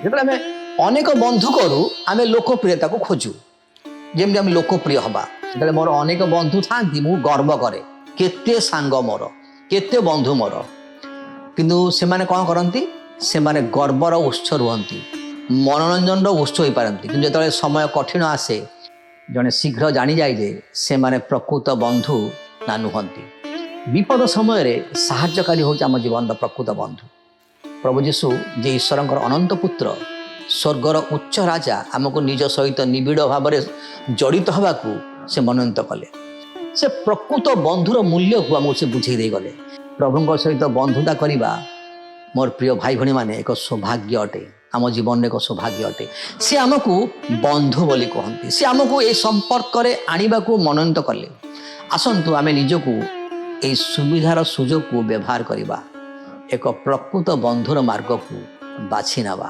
ଯେତେବେଳେ ଆମେ ଅନେକ ବନ୍ଧୁ କରୁ ଆମେ ଲୋକପ୍ରିୟତାକୁ ଖୋଜୁ, ଯେମିତି ଆମେ ଲୋକପ୍ରିୟ ହବା। ଯେତେବେଳେ ମୋର ଅନେକ ବନ୍ଧୁ ଥାଆନ୍ତି ମୁଁ ଗର୍ବ କରେ, କେତେ ସାଙ୍ଗ ମୋର, କେତେ ବନ୍ଧୁ ମୋର। କିନ୍ତୁ ସେମାନେ କ'ଣ କରନ୍ତି? ସେମାନେ ଗର୍ବର ଉତ୍ସ ରୁହନ୍ତି, ମନୋରଞ୍ଜନର ଉତ୍ସ ହୋଇପାରନ୍ତି। କିନ୍ତୁ ଯେତେବେଳେ ସମୟ କଠିନ ଆସେ ଜଣେ ଶୀଘ୍ର ଜାଣିଯାଏ ଯେ ସେମାନେ ପ୍ରକୃତ ବନ୍ଧୁ ନା ନୁହନ୍ତି। ବିପଦ ସମୟରେ ସାହାଯ୍ୟକାରୀ ହେଉଛି ଆମ ଜୀବନର ପ୍ରକୃତ ବନ୍ଧୁ। ପ୍ରଭୁ ଯୀଶୁ ଯେ ଈଶ୍ୱରଙ୍କର ଅନନ୍ତ ପୁତ୍ର, ସ୍ୱର୍ଗର ଉଚ୍ଚ ରାଜା, ଆମକୁ ନିଜ ସହିତ ନିବିଡ଼ ଭାବରେ ଜଡ଼ିତ ହେବାକୁ ସେ ମନୋନୀତ କଲେ। ସେ ପ୍ରକୃତ ବନ୍ଧୁର ମୂଲ୍ୟକୁ ଆମକୁ ସେ ବୁଝେଇ ଦେଇଗଲେ। ପ୍ରଭୁଙ୍କ ସହିତ ବନ୍ଧୁତା କରିବା ମୋର ପ୍ରିୟ ଭାଇ ଭଉଣୀମାନେ ଏକ ସୌଭାଗ୍ୟ ଅଟେ, ଆମ ଜୀବନରେ ଏକ ସୌଭାଗ୍ୟ ଅଟେ। ସେ ଆମକୁ ବନ୍ଧୁ ବୋଲି କହନ୍ତି, ସେ ଆମକୁ ଏହି ସମ୍ପର୍କରେ ଆଣିବାକୁ ମନୋନୀତ କଲେ। ଆସନ୍ତୁ ଆମେ ନିଜକୁ ଏହି ସୁବିଧାର ସୁଯୋଗକୁ ବ୍ୟବହାର କରିବା, ଏକ ପ୍ରକୃତ ବନ୍ଧୁର ମାର୍ଗକୁ ବାଛି ନେବା।